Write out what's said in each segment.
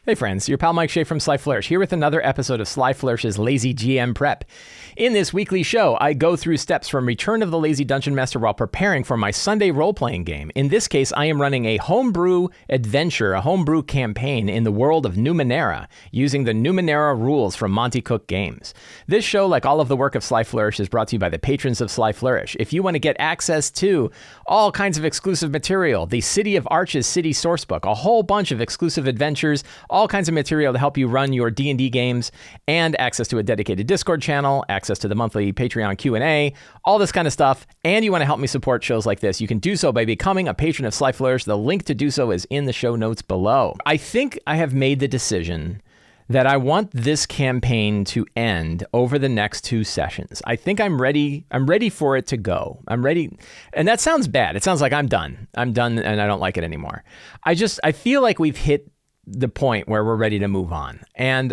Hey friends, your pal Mike Shea from Sly Flourish here with another episode of Sly Flourish's Lazy GM Prep. In this weekly show, I go through steps from Return of the Lazy Dungeon Master while preparing for my Sunday role-playing game. In this case, I am running a homebrew adventure, a homebrew campaign in the world of Numenera, using the Numenera rules from Monty Cook Games. This show, like all of the work of Sly Flourish, is brought to you by the patrons of Sly Flourish. If you want to get access to all kinds of exclusive material, the City of Arches City Sourcebook, a whole bunch of exclusive adventures, all kinds of material to help you run your D&D games, and access to a dedicated Discord channel, access to the monthly Patreon Q&A, all this kind of stuff, and you want to help me support shows like this, you can do so by becoming a patron of Sly Flourish. The link to do so is in the show notes below. I think I have made the decision that I want this campaign to end over the next 2 sessions. I think I'm ready for it to go. I'm ready. And that sounds bad. It sounds like I'm done and I don't like it anymore. I feel like we've hit the point where we're ready to move on. And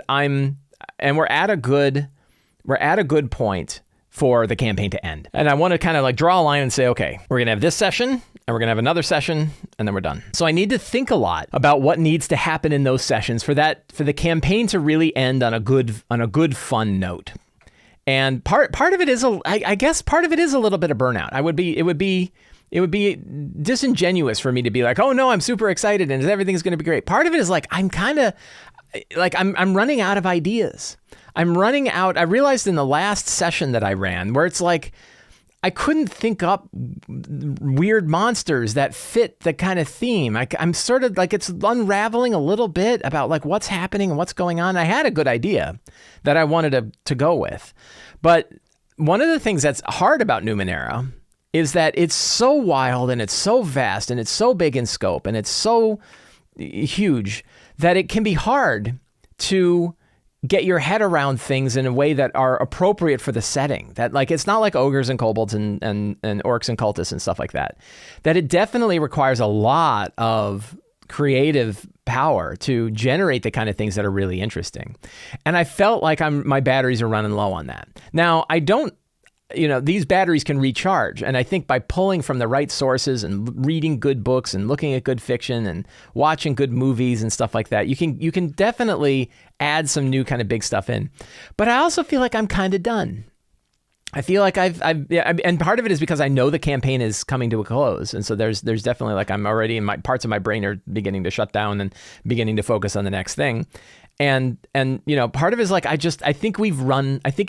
we're at a good point for the campaign to end. And I want to kind of like draw a line and say, okay, we're going to have this session and we're going to have another session and then we're done. So I need to think a lot about what needs to happen in those sessions for the campaign to really end on a good fun note. And part of it is I guess part of it is a little bit of burnout. It would be disingenuous for me to be like, oh no, I'm super excited and everything's going to be great. Part of it is like, I'm running out of ideas. I'm running out. I realized in the last session that I ran where it's like, I couldn't think up weird monsters that fit the kind of theme. I'm sort of like, it's unraveling a little bit about like what's happening and what's going on. I had a good idea that I wanted to go with. But one of the things that's hard about Numenera is that it's so wild and it's so vast and it's so big in scope and it's so huge that it can be hard to get your head around things in a way that are appropriate for the setting. That like, it's not like ogres and kobolds and orcs and cultists and stuff like that. That it definitely requires a lot of creative power to generate the kind of things that are really interesting. And I felt like my batteries are running low on that. Now, these batteries can recharge. And I think by pulling from the right sources and reading good books and looking at good fiction and watching good movies and stuff like that, you can definitely add some new kind of big stuff in. But I also feel like I'm kind of done. I feel like and part of it is because I know the campaign is coming to a close. And so there's definitely like, I'm already in parts of my brain are beginning to shut down and beginning to focus on the next thing. And part of it is like, I think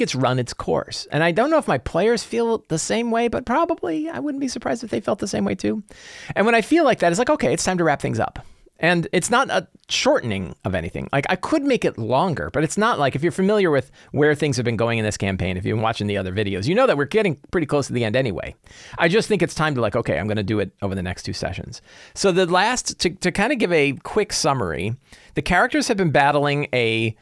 it's run its course. And I don't know if my players feel the same way, but probably I wouldn't be surprised if they felt the same way too. And when I feel like that, it's like, okay, it's time to wrap things up. And it's not a shortening of anything. Like I could make it longer, but it's not like, if you're familiar with where things have been going in this campaign, if you've been watching the other videos, you know that we're getting pretty close to the end anyway. I just think it's time to like, okay, I'm going to do it over the next 2 sessions. So to kind of give a quick summary, the characters have been battling an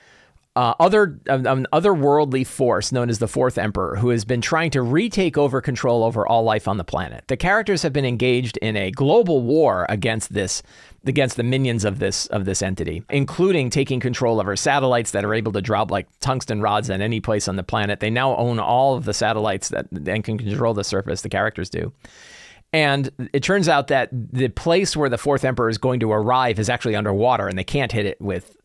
otherworldly force known as the Fourth Emperor, who has been trying to retake over control over all life on the planet. The characters have been engaged in a global war against the minions of this entity, including taking control of our satellites that are able to drop like tungsten rods at any place on the planet. They now own all of the satellites and can control the surface. The characters do. And it turns out that the place where the Fourth Emperor is going to arrive is actually underwater, and they can't hit it with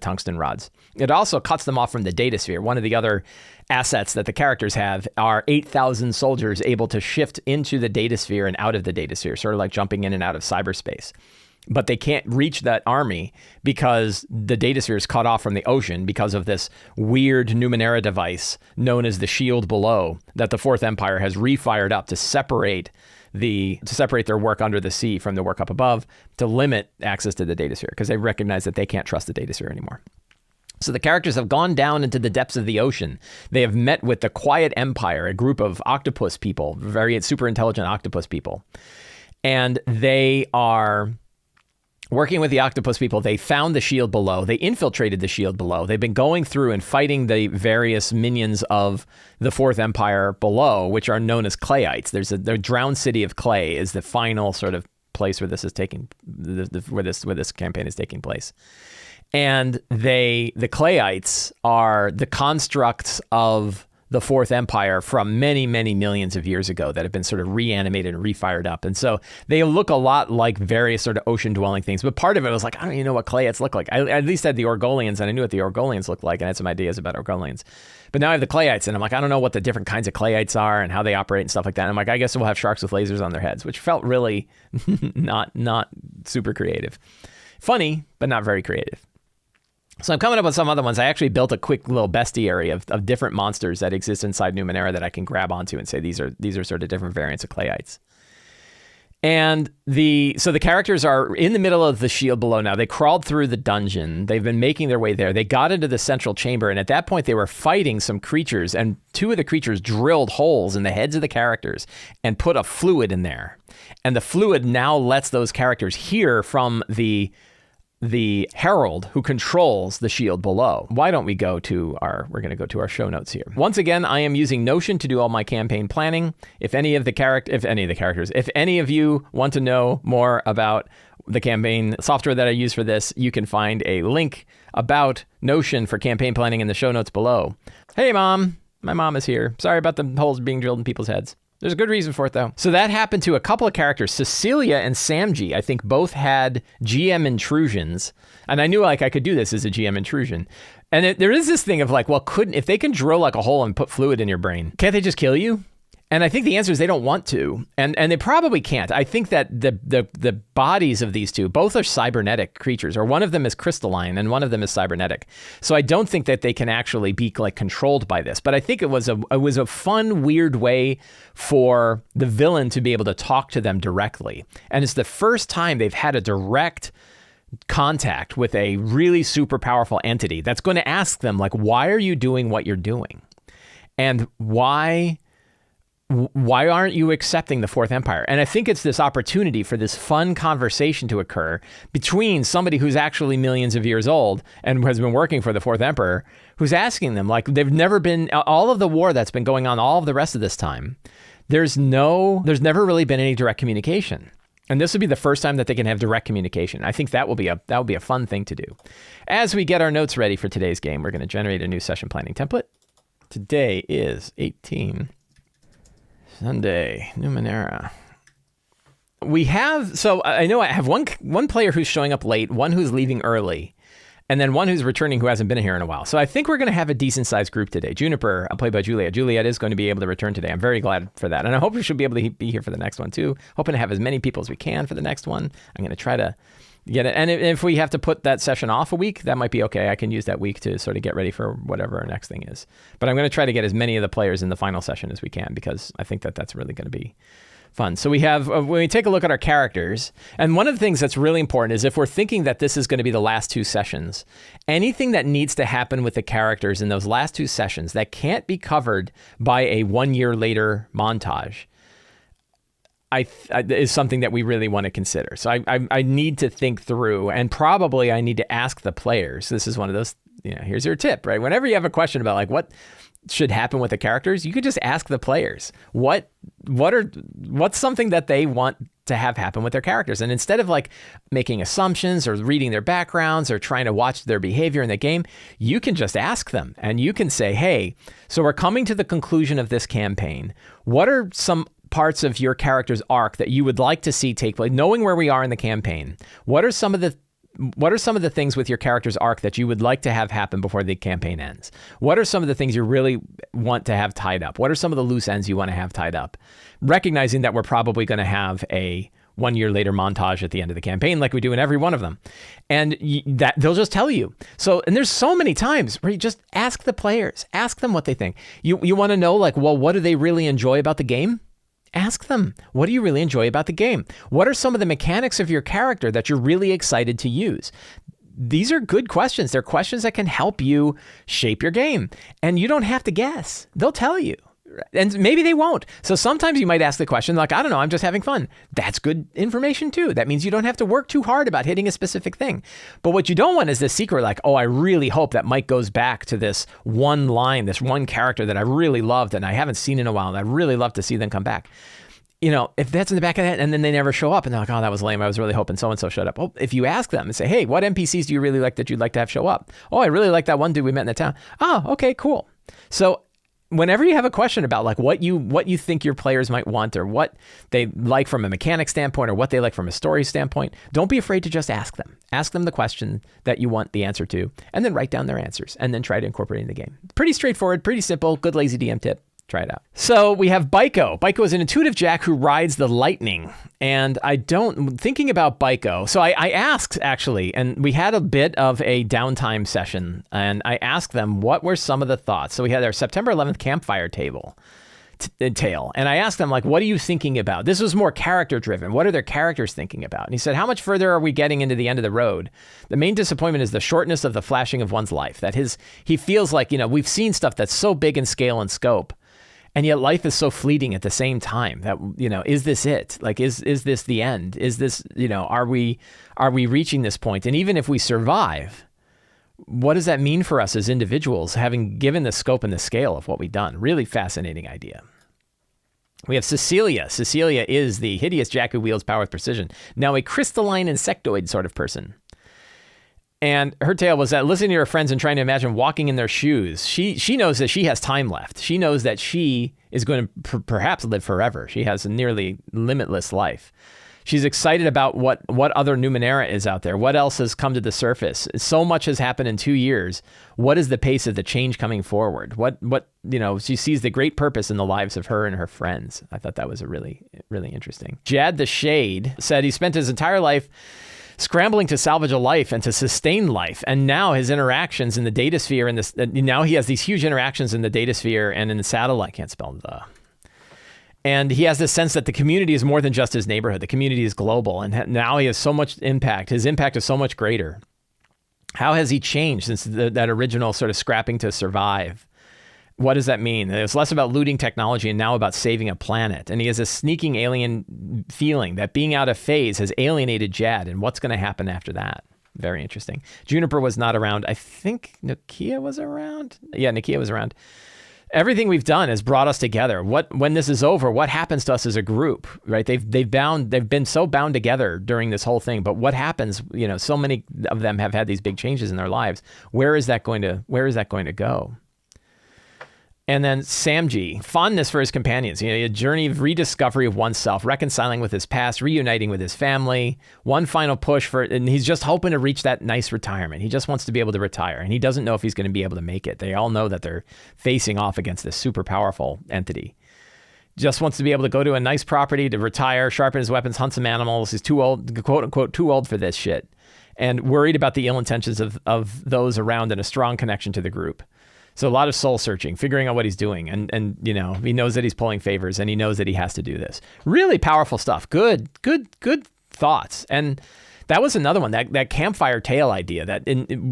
tungsten rods. It also cuts them off from the data sphere. One of the other assets that the characters have are 8,000 soldiers able to shift into the data sphere and out of the data sphere, sort of like jumping in and out of cyberspace. But they can't reach that army because the data sphere is cut off from the ocean because of this weird Numenera device known as the Shield Below that the Fourth Empire has refired up to separate their work under the sea from the work up above, to limit access to the data sphere because they recognize that they can't trust the data sphere anymore. So the characters have gone down into the depths of the ocean. They have met with the Quiet Empire, a group of octopus people, very super intelligent octopus people. And they are working with the octopus people. They found the Shield Below. They infiltrated the Shield Below. They've been going through and fighting the various minions of the Fourth Empire below, which are known as Clayites. The drowned city of Clay is the final sort of place where this campaign is taking place. And the Clayites are the constructs of the Fourth Empire from many, many millions of years ago that have been sort of reanimated and refired up. And so they look a lot like various sort of ocean-dwelling things. But part of it was like, I don't even know what Clayites look like. I at least had the Orgolians, and I knew what the Orgolians looked like, and I had some ideas about Orgolians. But now I have the Clayites, and I'm like, I don't know what the different kinds of Clayites are and how they operate and stuff like that. And I'm like, I guess we'll have sharks with lasers on their heads, which felt really not super creative. Funny, but not very creative. So I'm coming up with some other ones. I actually built a quick little bestiary of different monsters that exist inside Numenera that I can grab onto and say these are sort of different variants of Clayites. And so the characters are in the middle of the shield below now. They crawled through the dungeon. They've been making their way there. They got into the central chamber, and at that point they were fighting some creatures, and two of the creatures drilled holes in the heads of the characters and put a fluid in there. And the fluid now lets those characters hear from the herald who controls the shield below. Why don't we we're going to go to our show notes here. Once again, I am using Notion to do all my campaign planning. If any of you want to know more about the campaign software that I use for this, you can find a link about Notion for campaign planning in the show notes below. Hey, Mom. My mom is here. Sorry about the holes being drilled in people's heads. There's a good reason for it, though. So that happened to a couple of characters. Cecilia and Samji, I think, both had GM intrusions. And I knew I could do this as a GM intrusion. And there is this thing of like, well, if they can drill like a hole and put fluid in your brain, can't they just kill you? And I think the answer is they don't want to. And they probably can't. I think that the bodies of these two, both are cybernetic creatures, or one of them is crystalline and one of them is cybernetic. So I don't think that they can actually be like controlled by this. But I think it was a fun, weird way for the villain to be able to talk to them directly. And it's the first time they've had a direct contact with a really super powerful entity that's going to ask them, like, why are you doing what you're doing? And why aren't you accepting the Fourth Empire? And I think it's this opportunity for this fun conversation to occur between somebody who's actually millions of years old and has been working for the Fourth Emperor, who's asking them, like, they've never been, all of the war that's been going on all of the rest of this time, there's never really been any direct communication. And this would be the first time that they can have direct communication. I think that will be a fun thing to do. As we get our notes ready for today's game, we're going to generate a new session planning template. Today is 18 Sunday, Numenera. So I know I have one player who's showing up late, one who's leaving early, and then one who's returning who hasn't been here in a while. So I think we're going to have a decent-sized group today. Juniper, played by Juliet. Juliet is going to be able to return today. I'm very glad for that. And I hope we should be able to be here for the next one, too. Hoping to have as many people as we can for the next one. I'm going to try to get it. And if we have to put that session off a week, that might be okay. I can use that week to sort of get ready for whatever our next thing is. But I'm going to try to get as many of the players in the final session as we can, because I think that that's really going to be fun. So we have, when we take a look at our characters, and one of the things that's really important is if we're thinking that this is going to be the last two sessions, anything that needs to happen with the characters in those last two sessions that can't be covered by a 1 year later montage is something that we really want to consider. So I need to think through, and probably I need to ask the players. This is one of those, here's your tip, right? Whenever you have a question about like what should happen with the characters, you could just ask the players what's something that they want to have happen with their characters. And instead of like making assumptions or reading their backgrounds or trying to watch their behavior in the game, you can just ask them and you can say, hey, so we're coming to the conclusion of this campaign. What are some parts of your character's arc that you would like to see take place, knowing where we are in the campaign? What are some of the things with your character's arc that you would like to have happen before the campaign ends? What are some of the things you really want to have tied up? What are some of the loose ends you want to have tied up? Recognizing that we're probably going to have a 1 year later montage at the end of the campaign, like we do in every one of them. And that they'll just tell you. So, and there's so many times where you just ask the players, ask them what they think. You want to know, like, well, what do they really enjoy about the game? Ask them, what do you really enjoy about the game? What are some of the mechanics of your character that you're really excited to use? These are good questions. They're questions that can help you shape your game. And you don't have to guess. They'll tell you. And maybe they won't. So sometimes you might ask the question like, I don't know, I'm just having fun. That's good information too. That means you don't have to work too hard about hitting a specific thing. But what you don't want is this secret like, oh, I really hope that Mike goes back to this one line, this one character that I really loved and I haven't seen in a while and I'd really love to see them come back. If that's in the back of that and then they never show up and they're like, oh, that was lame. I was really hoping so-and-so showed up. Well, if you ask them and say, hey, what NPCs do you really like that you'd like to have show up? Oh, I really like that one dude we met in the town. Oh, okay, cool. So whenever you have a question about like what you think your players might want, or what they like from a mechanic standpoint, or what they like from a story standpoint, don't be afraid to just ask them. Ask them the question that you want the answer to, and then write down their answers, and then try to incorporate it in the game. Pretty straightforward, pretty simple, good lazy DM tip. Try it out. So we have Baiko. Baiko is an intuitive jack who rides the lightning. And thinking about Baiko, so I asked actually, and we had a bit of a downtime session, and I asked them what were some of the thoughts. So we had our September 11th campfire tale, and I asked them, like, what are you thinking about? This was more character driven. What are their characters thinking about? And he said, how much further are we getting into the end of the road? The main disappointment is the shortness of the flashing of one's life. That he feels like, we've seen stuff that's so big in scale and scope, and yet life is so fleeting at the same time that, is this it? Like, is this the end? Is this, are we reaching this point? And even if we survive, what does that mean for us as individuals, having given the scope and the scale of what we've done? Really fascinating idea. We have Cecilia. Cecilia is the hideous jack who wields power with precision. Now a crystalline insectoid sort of person. And her tale was that listening to her friends and trying to imagine walking in their shoes, she knows that she has time left. She knows that she is going to perhaps live forever. She has a nearly limitless life. She's excited about what other Numenera is out there. What else has come to the surface? So much has happened in 2 years. What is the pace of the change coming forward? What she sees the great purpose in the lives of her and her friends. I thought that was a really, really interesting. Jad the Shade said he spent his entire life scrambling to salvage a life and to sustain life. And now his interactions in the data sphere, now he has these huge interactions in the data sphere and in the satellite, can't spell the. And he has this sense that the community is more than just his neighborhood. The community is global. And now he has so much impact. His impact is so much greater. How has he changed since that original sort of scrapping to survive? What does that mean? It was less about looting technology and now about saving a planet. And he has a sneaking alien feeling that being out of phase has alienated Jad, and what's going to happen after that? Very interesting. Juniper was not around. I think Nakia was around. Yeah, Nakia was around. Everything we've done has brought us together. When this is over, what happens to us as a group, right? They've been so bound together during this whole thing. But what happens? So many of them have had these big changes in their lives. Where is that going to go? And then Samji, fondness for his companions, a journey of rediscovery of oneself, reconciling with his past, reuniting with his family, one final push and he's just hoping to reach that nice retirement. He just wants to be able to retire, and he doesn't know if he's going to be able to make it. They all know that they're facing off against this super powerful entity. Just wants to be able to go to a nice property to retire, sharpen his weapons, hunt some animals. He's too old, quote unquote, too old for this shit, and worried about the ill intentions of those around and a strong connection to the group. So a lot of soul searching, figuring out what he's doing. And he knows that he's pulling favors, and he knows that he has to do this. Really powerful stuff. Good thoughts. And that was another one, that campfire tale idea, that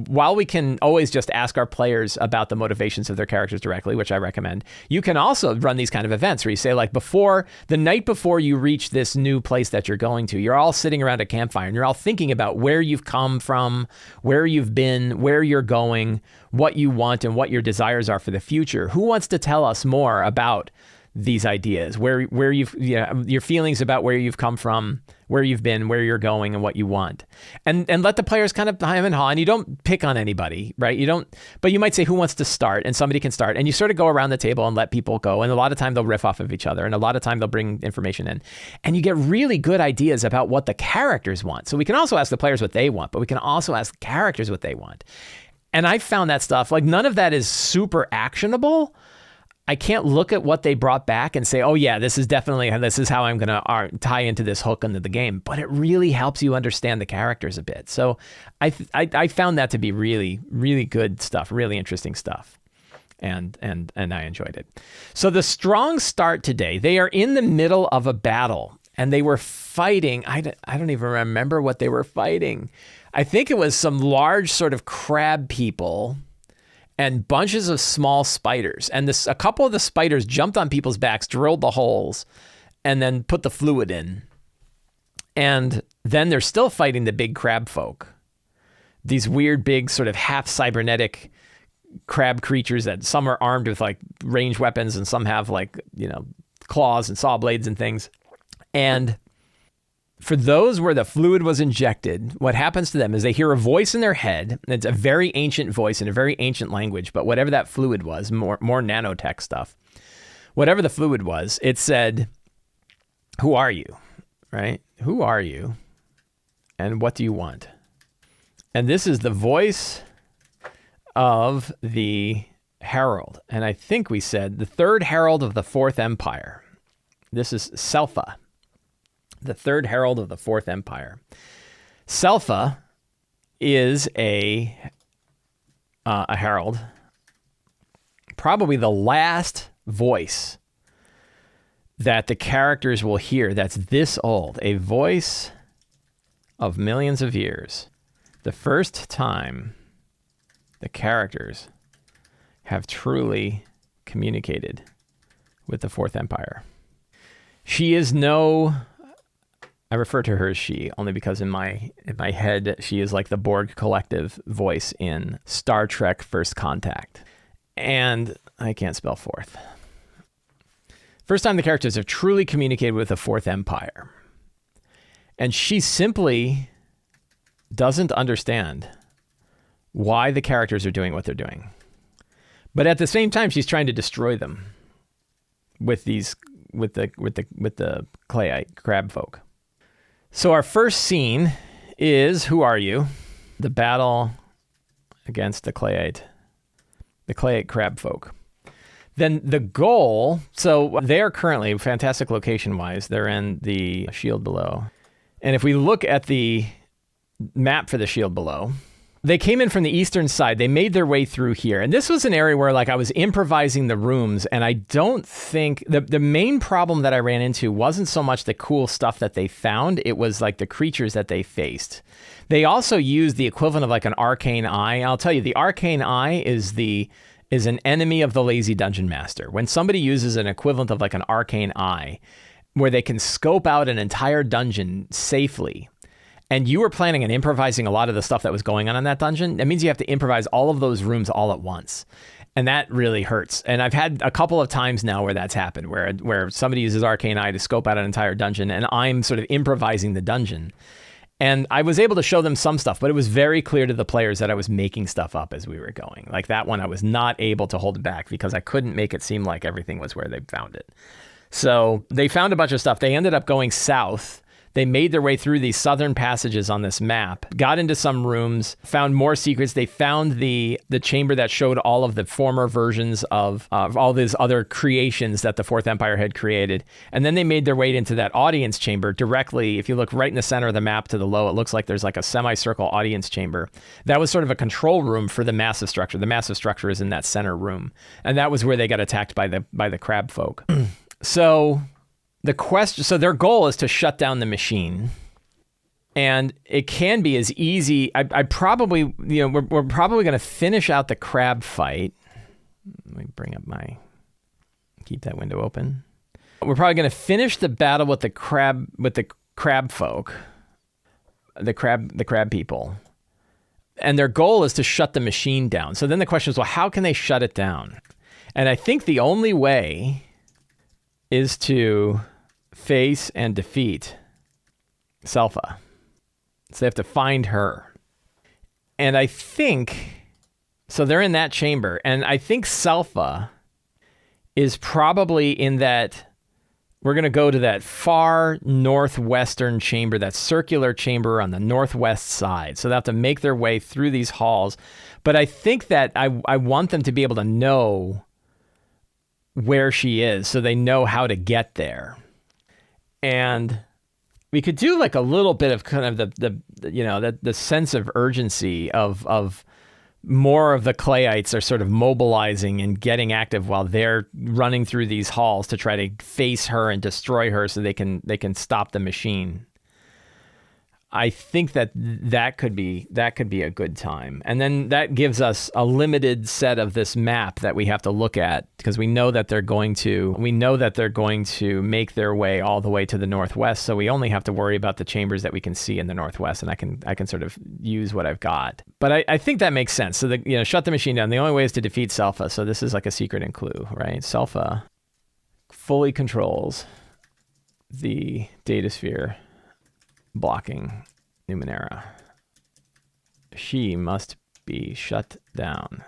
while we can always just ask our players about the motivations of their characters directly, which I recommend, you can also run these kind of events where you say, like, the night before you reach this new place that you're going to, you're all sitting around a campfire and you're all thinking about where you've come from, where you've been, where you're going, what you want, and what your desires are for the future. Who wants to tell us more about these ideas, where your feelings about where you've come from, where you've been, where you're going, and what you want, and let the players kind of hem and haw. And you don't pick on anybody, right? But you might say, who wants to start? And somebody can start, and you sort of go around the table and let people go. And a lot of time they'll riff off of each other, and a lot of time they'll bring information in, and you get really good ideas about what the characters want. So we can also ask the players what they want, but we can also ask the characters what they want. And I found that stuff, like, none of that is super actionable. I can't look at what they brought back and say, oh yeah, this is how I'm going to tie into this hook into the game. But it really helps you understand the characters a bit. So I found that to be really, really good stuff, really interesting stuff. And I enjoyed it. So the strong start today, they are in the middle of a battle, and they were fighting. I don't even remember what they were fighting. I think it was some large sort of crab people and bunches of small spiders. And a couple of the spiders jumped on people's backs, drilled the holes, and then put the fluid in. And then they're still fighting the big crab folk. These weird, big, sort of half-cybernetic crab creatures that some are armed with, like, ranged weapons, and some have, like, claws and saw blades and things. And For those where the fluid was injected, what happens to them is they hear a voice in their head. It's a very ancient voice in a very ancient language, but whatever that fluid was, more nanotech stuff, whatever the fluid was, it said, who are you, right? Who are you? And what do you want? And this is the voice of the herald. And I think we said the third herald of the Fourth Empire. This is Selpha, the third herald of the Fourth Empire. Selpha is a herald, probably the last voice that the characters will hear that's this old, a voice of millions of years. The first time the characters have truly communicated with the Fourth Empire. She is I refer to her as she only because in my head, she is like the Borg collective voice in Star Trek First Contact. And I can't spell fourth. First time the characters have truly communicated with the Fourth Empire. And she simply doesn't understand why the characters are doing what they're doing. But at the same time, she's trying to destroy them with the Clayite crab folk. So our first scene is, who are you? The battle against the Clayite crab folk. Then the goal, so they're currently, fantastic location-wise, they're in the shield below. And if we look at the map for the shield below, they came in from the eastern side. They made their way through here. And this was an area where I was improvising the rooms. And I don't think the main problem that I ran into wasn't so much the cool stuff that they found. It was like the creatures that they faced. They also used the equivalent of like an arcane eye. I'll tell you, the arcane eye is an enemy of the lazy dungeon master. When somebody uses an equivalent of like an arcane eye, where they can scope out an entire dungeon safely, and you were planning and improvising a lot of the stuff that was going on in that dungeon, that means you have to improvise all of those rooms all at once. And that really hurts. And I've had a couple of times now where that's happened, where somebody uses Arcane Eye to scope out an entire dungeon, and I'm sort of improvising the dungeon. And I was able to show them some stuff, but it was very clear to the players that I was making stuff up as we were going. Like that one, I was not able to hold it back because I couldn't make it seem like everything was where they found it. So they found a bunch of stuff. They ended up going south. They made their way through these southern passages on this map, got into some rooms, found more secrets. They found the chamber that showed all of the former versions of all these other creations that the Fourth Empire had created. And then they made their way into that audience chamber directly. If you look right in the center of the map to the low, it looks like there's like a semicircle audience chamber. That was sort of a control room for the massive structure. The massive structure is in that center room. And that was where they got attacked by the crab folk. So their goal is to shut down the machine, and it can be as easy. I probably, we're probably going to finish out the crab fight. Let me keep that window open. We're probably going to finish the battle with the crab folk, the crab people, and their goal is to shut the machine down. So then the question is, well, how can they shut it down? And I think the only way is to face and defeat Selpha. So they have to find her. And I think, so they're in that chamber, and I think Selpha is probably in that, we're going to go to that far northwestern chamber, that circular chamber on the northwest side. So they have to make their way through these halls. But I think that I want them to be able to know where she is, so they know how to get there. And we could do like a little bit of kind of the sense of urgency of more of the Clayites are sort of mobilizing and getting active while they're running through these halls to try to face her and destroy her so they can stop the machine. I think that could be a good time. And then that gives us a limited set of this map that we have to look at, because we know that they're going to make their way all the way to the northwest. So we only have to worry about the chambers that we can see in the northwest, and I can sort of use what I've got. But I think that makes sense. So shut the machine down. The only way is to defeat Selpha. So this is like a secret and clue, right? Selpha fully controls the data sphere blocking Numenera. She must be shut down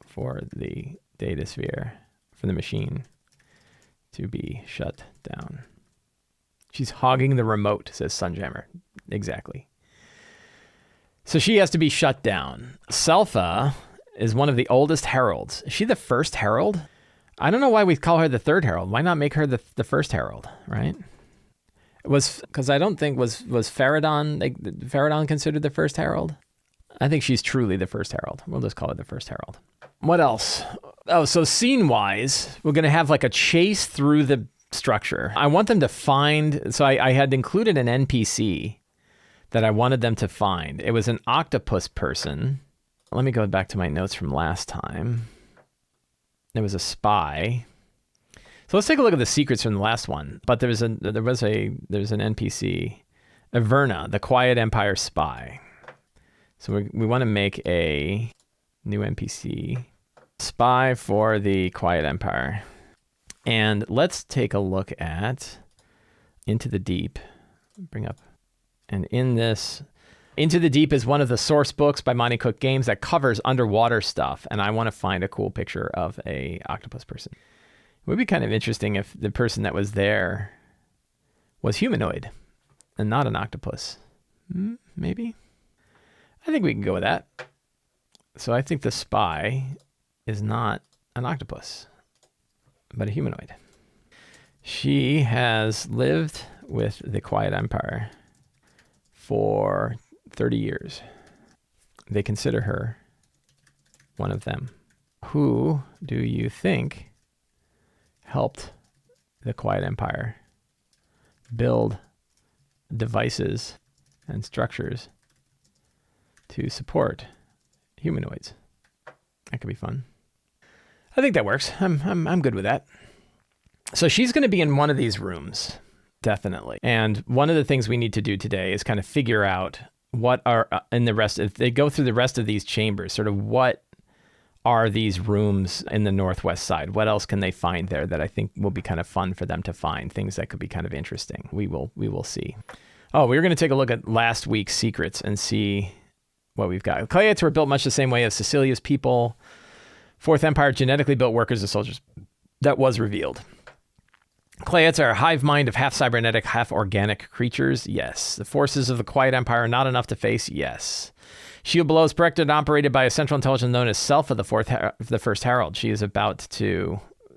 for the data sphere, for the machine to be shut down. She's hogging the remote, says Sunjammer. Exactly. So she has to be shut down. Selpha is one of the oldest heralds. Is she the first herald? I don't know why we call her the third herald. Why not make her the first herald, right? It was because I don't think was Faradon considered the first herald? I think she's truly the first herald. We'll just call it the first herald. What else? Oh, so scene-wise, we're going to have like a chase through the structure. I want them to find... So I had included an NPC that I wanted them to find. It was an octopus person. Let me go back to my notes from last time. There was a spy. So let's take a look at the secrets from the last one. But there's an NPC, Averna, the Quiet Empire spy. So we want to make a new NPC, spy for the Quiet Empire. And let's take a look at Into the Deep. Bring up. And in this, Into the Deep is one of the source books by Monty Cook Games that covers underwater stuff. And I want to find a cool picture of a octopus person. It would be kind of interesting if the person that was there was humanoid and not an octopus. Maybe. I think we can go with that. So I think the spy is not an octopus, but a humanoid. She has lived with the Quiet Empire for 30 years. They consider her one of them. Who do you think helped the Quiet Empire build devices and structures to support humanoids? That could be fun. I think that works. I'm good with that. So she's going to be in one of these rooms, definitely. And one of the things we need to do today is kind of figure out what are in the rest. If they go through the rest of these chambers, sort of what are these rooms in the northwest side? What else can they find there that I think will be kind of fun for them to find? Things that could be kind of interesting. We will see. Oh, we're going to take a look at last week's secrets and see what we've got. Clayaites were built much the same way as Sicilia's people. Fourth Empire genetically built workers and soldiers. That was revealed. Clayaites are a hive mind of half cybernetic, half organic creatures. Yes. The forces of the Quiet Empire are not enough to face. Yes. Shield Below is projected and operated by a central intelligence known as Selpha, the first herald.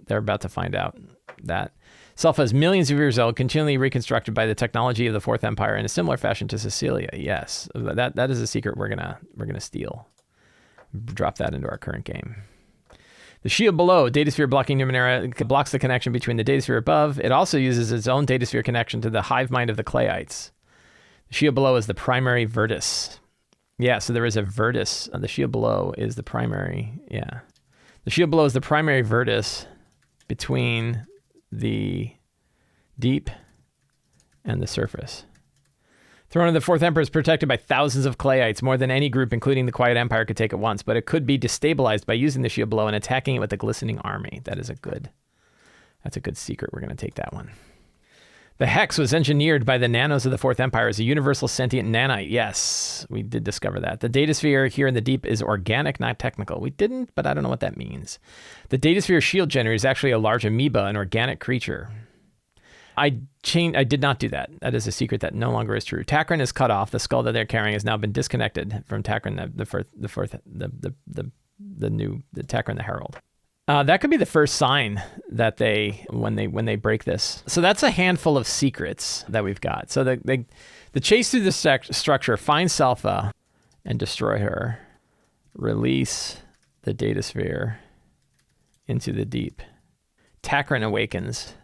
They're about to find out that. Selpha is millions of years old, continually reconstructed by the technology of the Fourth Empire in a similar fashion to Sicilia. Yes, that is a secret we're gonna steal. Drop that into our current game. The shield below, datasphere blocking Numenera, blocks the connection between the datasphere above. It also uses its own datasphere connection to the hive mind of the Clayaites. The shield below is the primary vertex. Yeah, so there is a vertex. The shield below is the primary. Yeah, the shield below is the primary vertex between the deep and the surface. Throne of the Fourth Emperor is protected by thousands of Clayaites, more than any group, including the Quiet Empire, could take at once, but it could be destabilized by using the shield below and attacking it with a glistening army. That's a good secret. We're going to take that one. The Hex was engineered by the nanos of the Fourth Empire as a universal sentient nanite. Yes, we did discover that. The datasphere here in the deep is organic, not technical. We didn't, but I don't know what that means. The datasphere shield generator is actually a large amoeba, an organic creature. I did not do that. That is a secret that no longer is true. Takran is cut off. The skull that they're carrying has now been disconnected from Takran, the Takran the Herald. That could be the first sign that when they break this. So that's a handful of secrets that we've got. So the chase through the structure, find Selpha and destroy her, release the datasphere into the deep. Takran awakens.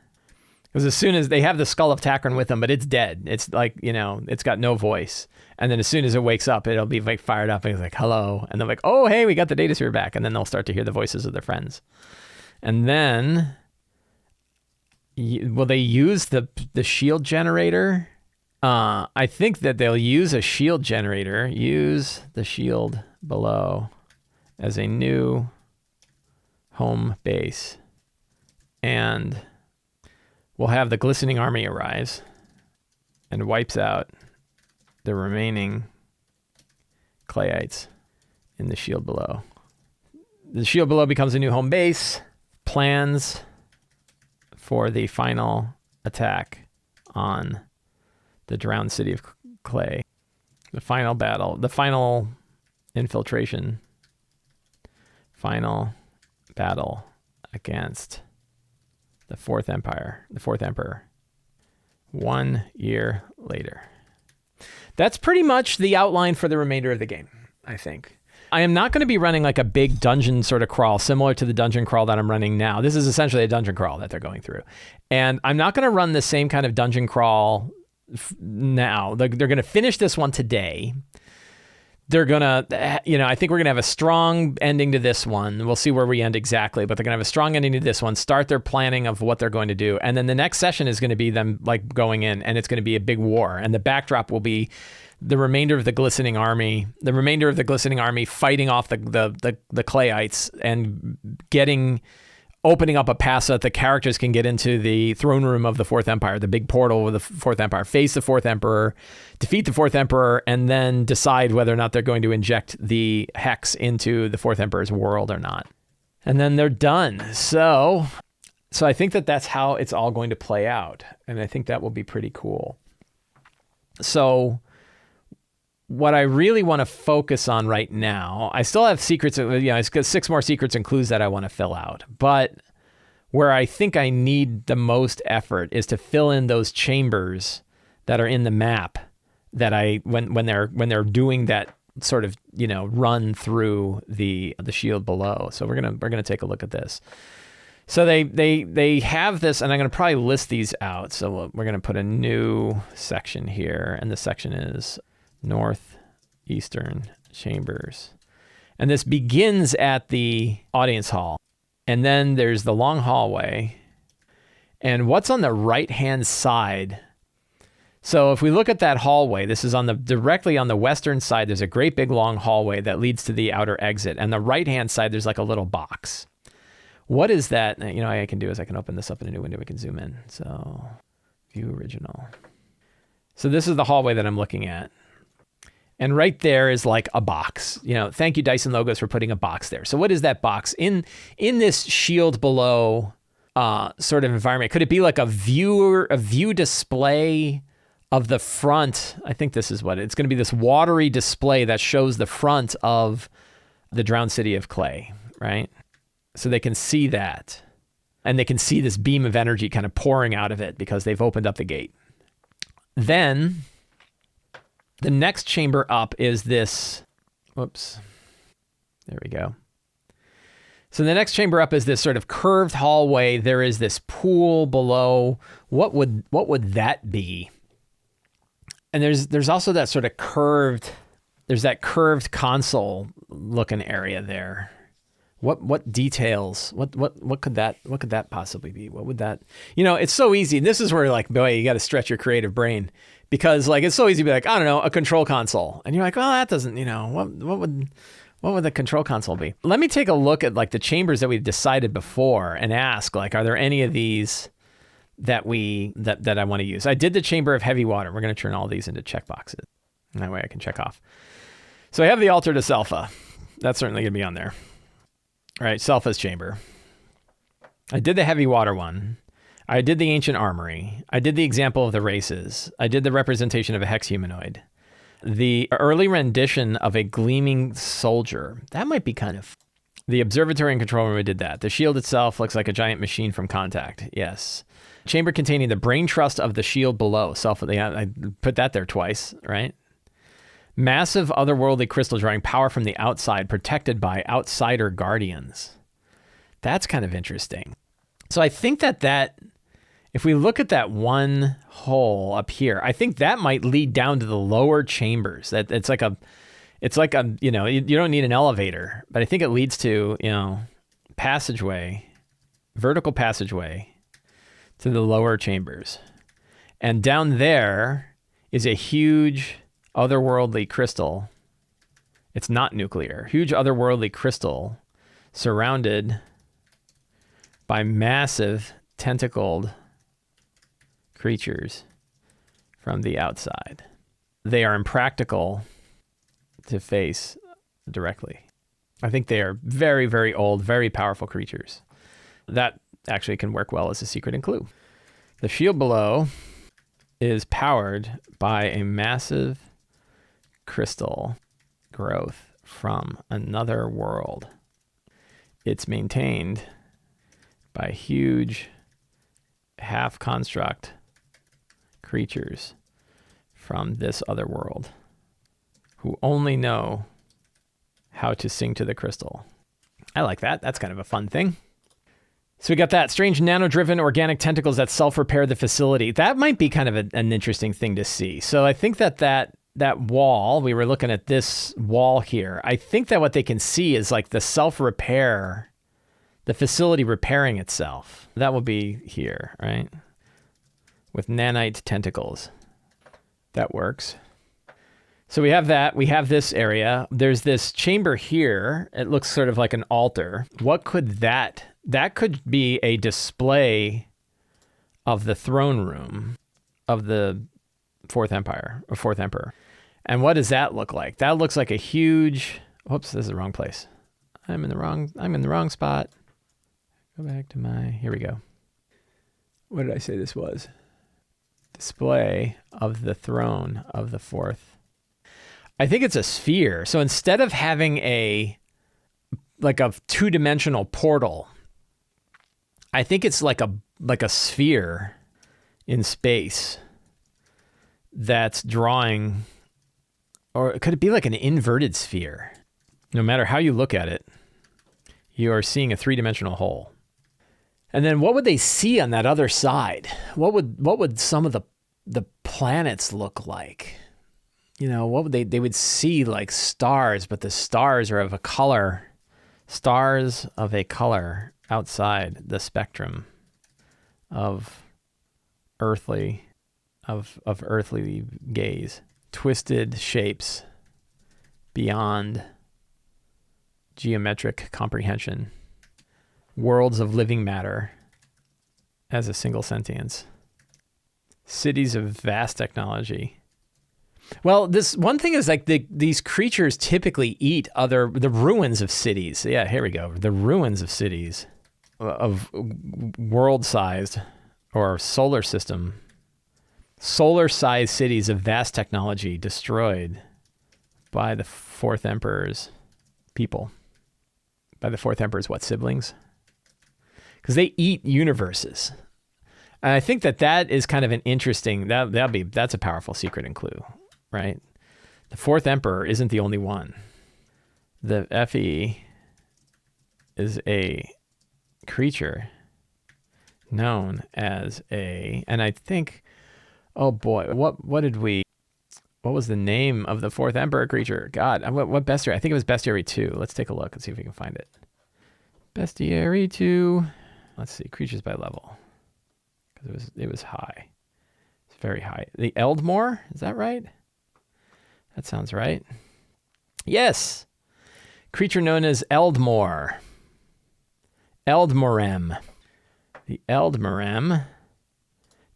Because as soon as they have the skull of Takran with them, but it's dead. It's like, it's got no voice. And then as soon as it wakes up, it'll be like fired up. And it's like, hello. And they're like, oh, hey, we got the datasphere back. And then they'll start to hear the voices of their friends. And then, will they use the shield generator? I think that they'll use a shield generator. Use the shield below as a new home base. And we'll have the glistening army arrives and wipes out the remaining Clayites in the shield below. The shield below becomes a new home base. Plans for the final attack on the drowned city of Clay. The final battle, the final infiltration, final battle against the Fourth Empire, the Fourth Emperor, 1 year later. That's pretty much the outline for the remainder of the game, I think. I am not going to be running like a big dungeon sort of crawl similar to the dungeon crawl that I'm running now. This is essentially a dungeon crawl that they're going through. And I'm not going to run the same kind of dungeon crawl now. They're going to finish this one today. They're going to, I think we're going to have a strong ending to this one. We'll see where we end exactly, but they're going to have a strong ending to this one, start their planning of what they're going to do. And then the next session is going to be them like going in, and it's going to be a big war. And the backdrop will be the remainder of the glistening army fighting off the Clayites and opening up a pass so that the characters can get into the throne room of the Fourth Empire, the big portal of the Fourth Empire, face the Fourth Emperor, defeat the Fourth Emperor, and then decide whether or not they're going to inject the hex into the Fourth Emperor's world or not. And then they're done. So I think that's how it's all going to play out. And I think that will be pretty cool. So what I really want to focus on right now, I still have secrets, it's got 6 more secrets and clues that I want to fill out. But where I think I need the most effort is to fill in those chambers that are in the map that when they're doing that sort of, run through the shield below. So we're going to take a look at this. So they have this, and I'm going to probably list these out. So we're going to put a new section here, and the section is Northeastern Chambers. And this begins at the audience hall. And then there's the long hallway. And what's on the right-hand side? So if we look at that hallway, this is directly on the western side. There's a great big long hallway that leads to the outer exit. And the right-hand side, there's like a little box. What is that? What I can do is I can open this up in a new window. We can zoom in. So view original. So this is the hallway that I'm looking at. And right there is like a box. Thank you, Dyson Logos, for putting a box there. So what is that box? In this shield below sort of environment, could it be like a view display of the front? I think this is what it's going to be, this watery display that shows the front of the drowned city of Clay, right? So they can see that. And they can see this beam of energy kind of pouring out of it because they've opened up the gate. Then the next chamber up is this, whoops, there we go. So the next chamber up is this sort of curved hallway. There is this pool below. What would that be? And there's also that sort of curved, there's that curved console looking area there. What details? What could that possibly be? What would that? It's so easy. This is where boy, you got to stretch your creative brain, because it's so easy to be like, I don't know, a control console, and you're like, well, that doesn't, what would the control console be? Let me take a look at the chambers that we decided before and ask, are there any of these that I want to use? I did the chamber of heavy water. We're going to turn all these into checkboxes. That way I can check off. So I have the altar to Selpha. That's certainly going to be on there. All right, Selpha's chamber. I did the heavy water one. I did the ancient armory. I did the example of the races. I did the representation of a hex humanoid. The early rendition of a gleaming soldier. That might be kind of... The observatory and control room, we did that. The shield itself looks like a giant machine from Contact. Yes. Chamber containing the brain trust of the shield below. I put that there twice, right? Massive otherworldly crystal drawing power from the outside, protected by outsider guardians. That's kind of interesting. So I think that if we look at that one hole up here, I think that might lead down to the lower chambers. That it's like a you don't need an elevator, but I think it leads to vertical passageway to the lower chambers. And down there is a huge otherworldly crystal. It's not nuclear. Huge otherworldly crystal surrounded by massive tentacled creatures from the outside. they are impractical to face directly. I think they are very, very old, very powerful creatures. That actually can work well as a secret and clue. The shield below is powered by a massive crystal growth from another world. It's maintained by huge half-construct creatures from this other world who only know how to sing to the crystal. I like that. That's kind of a fun thing. So we got that. Strange nano-driven organic tentacles that self-repair the facility. That might be kind of an interesting thing to see. So I think that wall, we were looking at this wall here. I think that what they can see is like the self-repair, the facility repairing itself. That will be here, right? With nanite tentacles. That works. So we have that. We have this area. There's this chamber here. It looks sort of like an altar. What could that could be a display of the throne room of the Fourth Empire, or Fourth Emperor. And what does that look like? That looks like a huge, whoops, this is the wrong place. I'm in the wrong spot. Go back to here we go. What did I say this was? Display of the throne of the fourth. I think it's a sphere. So instead of having a two-dimensional portal, I think it's like a sphere in space that's drawing, or could it be like an inverted sphere? No matter how you look at it, you are seeing a three-dimensional hole. And then what would they see on that other side? What would some of the planets look like? You know, what would they would see like stars, but the stars are of a color. Stars of a color outside the spectrum of earthly gaze. Twisted shapes beyond geometric comprehension. Worlds of living matter as a single sentience. Cities of vast technology. Well, this one thing is like these creatures typically eat the ruins of cities. Yeah, here we go. The ruins of cities of world-sized or solar-sized cities of vast technology destroyed by the Fourth Emperor's people. By the Fourth Emperor's what, siblings? Because they eat universes. And I think that is kind of an interesting, that's a powerful secret and clue, right? The Fourth Emperor isn't the only one. The FE is a creature known as and I think, oh boy, what was the name of the Fourth Emperor creature? God, what bestiary? I think it was Bestiary 2. Let's take a look and see if we can find it. Bestiary 2. Let's see, creatures by level. Because it was high. It's very high. The Eldmore, is that right? That sounds right. Yes. Creature known as Eldmore. Eldmorem. The Eldmorem.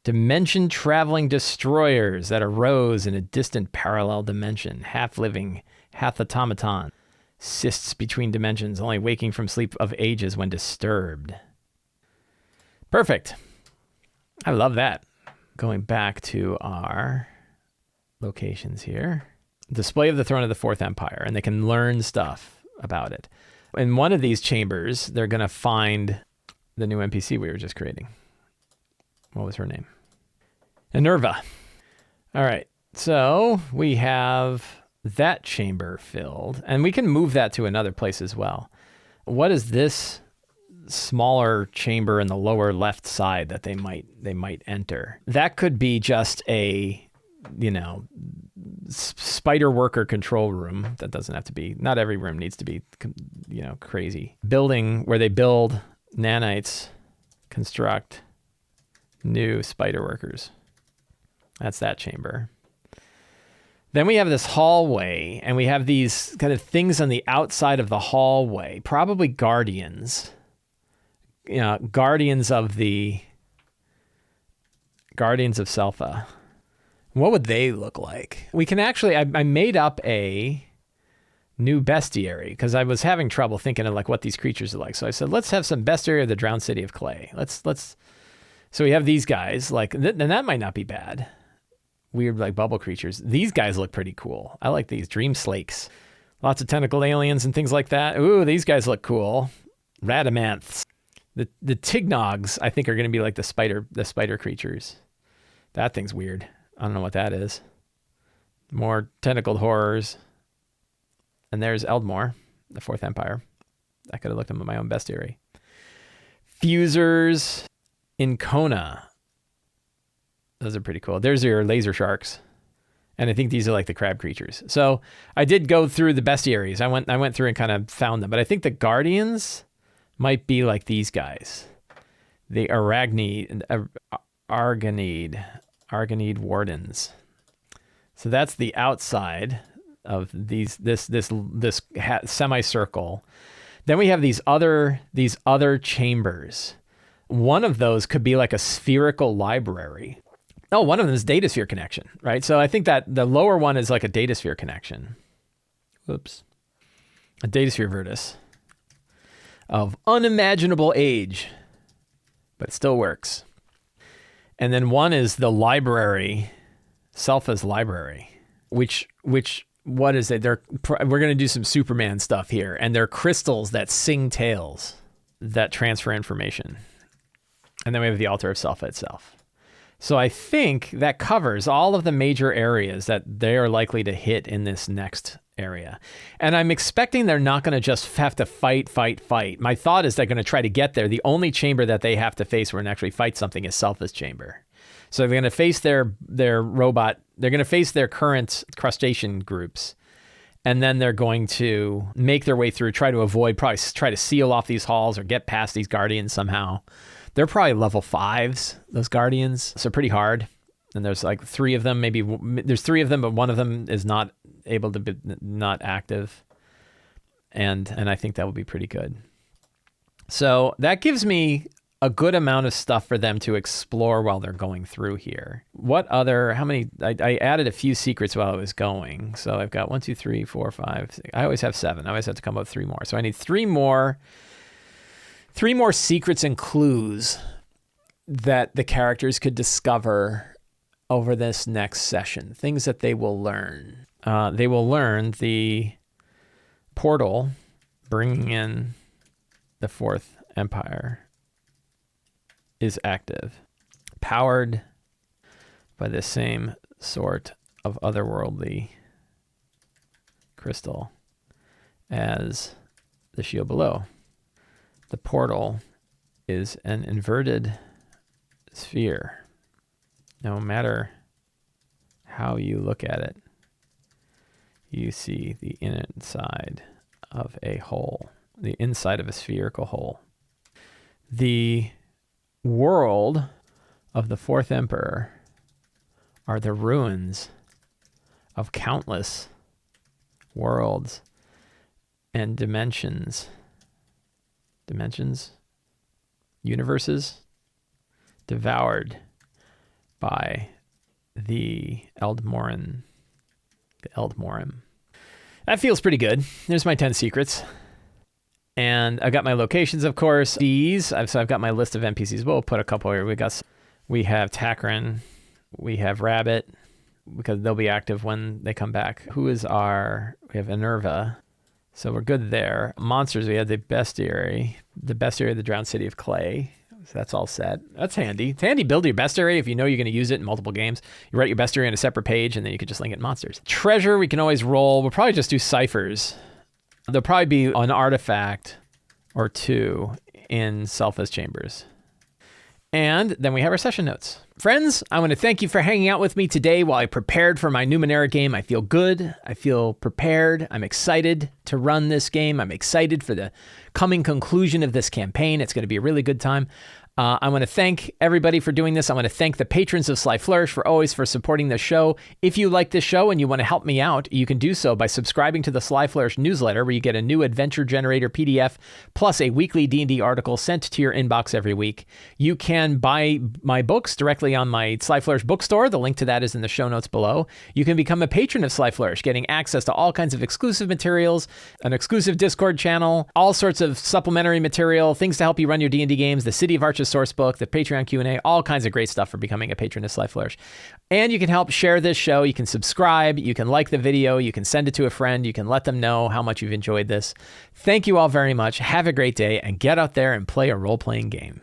Dimension-traveling destroyers that arose in a distant parallel dimension. Half-living, half-automaton. Cysts between dimensions, only waking from sleep of ages when disturbed. Perfect. I love that. Going back to our locations here. Display of the throne of the Fourth Empire, and they can learn stuff about it. In one of these chambers, they're going to find the new NPC we were just creating. What was her name? Enerva. All right. So we have that chamber filled, and we can move that to another place as well. What is this smaller chamber in the lower left side that they might enter? That could be just a, spider worker control room. That doesn't have to be, not every room needs to be, crazy. Building where they build nanites, construct new spider workers. That's that chamber. Then we have this hallway, and we have these kind of things on the outside of the hallway, probably guardians. Guardians of Selpha. What would they look like? We can actually, I made up a new bestiary because I was having trouble thinking of like what these creatures are like. So I said, let's have some bestiary of the drowned city of clay. So we have these guys, like, and that might not be bad. Weird, like bubble creatures. These guys look pretty cool. I like these dream slakes. Lots of tentacled aliens and things like that. Ooh, these guys look cool. Radamanths. The Tignogs, I think, are going to be like the spider creatures. That thing's weird. I don't know what that is. More tentacled horrors. And there's Eldmore, the Fourth Empire. I could have looked at my own bestiary. Fusers in Kona. Those are pretty cool. There's your laser sharks. And I think these are like the crab creatures. So I did go through the bestiaries. I went through and kind of found them. But I think the guardians might be like these guys. The Argonide wardens. So that's the outside of this semicircle. Then we have these other chambers. One of those could be like a spherical library. Oh, one of them is datasphere connection, right? So I think that the lower one is like a datasphere connection. Whoops. A datasphere Virtus of unimaginable age, but it still works. And then one is the library, Selpha's library, which what is it? We're going to do some Superman stuff here, and they're crystals that sing tales that transfer information. And then we have the altar of Selpha itself. So I think that covers all of the major areas that they are likely to hit in this next area. And I'm expecting they're not going to just have to fight. My thought is they're going to try to get there. The only chamber that they have to face where and actually fight something is Selpha's chamber. So they're going to face their robot. They're going to face their current crustacean groups. And then they're going to make their way through, try to seal off these halls or get past these guardians somehow. They're probably level 5s, those guardians. So pretty hard. And there's like 3 of them, maybe there's 3 of them, but one of them is not able to be not active. And I think that would be pretty good. So that gives me a good amount of stuff for them to explore while they're going through here. I added a few secrets while I was going. So I've got 1, 2, 3, 4, 5, 6. I always have 7. I always have to come up with 3 more. So I need 3 more secrets and clues that the characters could discover over this next session. Things that they will learn. They will learn the portal bringing in the Fourth Empire is active, powered by the same sort of otherworldly crystal as the shield below. The portal is an inverted sphere. No matter how you look at it, you see the inside of a hole, the inside of a spherical hole. The world of the Fourth Emperor are the ruins of countless worlds and dimensions, universes, devoured by the Eldmorim. That feels pretty good. There's my 10 secrets. And I got my locations, of course. So I've got my list of NPCs. We'll put a couple here. We have Takran. We have Rabbit, because they'll be active when they come back. We have Enerva. So we're good there. Monsters, we have the bestiary of the drowned city of clay. So that's all set. That's handy. It's handy to build your bestiary if you know you're going to use it in multiple games. You write your bestiary on a separate page, and then you can just link it to monsters. Treasure, we can always roll. We'll probably just do ciphers. There'll probably be an artifact or 2 in Selpha's chambers. And then we have our session notes. Friends, I want to thank you for hanging out with me today while I prepared for my Numenera game. I feel good. I feel prepared. I'm excited to run this game. I'm excited for the coming conclusion of this campaign. It's going to be a really good time. I want to thank everybody for doing this. I want to thank the patrons of Sly Flourish for supporting the show. If you like this show and you want to help me out, you can do so by subscribing to the Sly Flourish newsletter, where you get a new adventure generator PDF plus a weekly D&D article sent to your inbox every week. You can buy my books directly directly on my Sly Flourish bookstore. The link to that is in the show notes below. You can become a patron of Sly Flourish, getting access to all kinds of exclusive materials, an exclusive Discord channel, all sorts of supplementary material, things to help you run your D&D games, the City of Arches sourcebook, the Patreon Q&A, all kinds of great stuff for becoming a patron of Sly Flourish. And you can help share this show. You can subscribe. You can like the video. You can send it to a friend. You can let them know how much you've enjoyed this. Thank you all very much. Have a great day and get out there and play a role-playing game.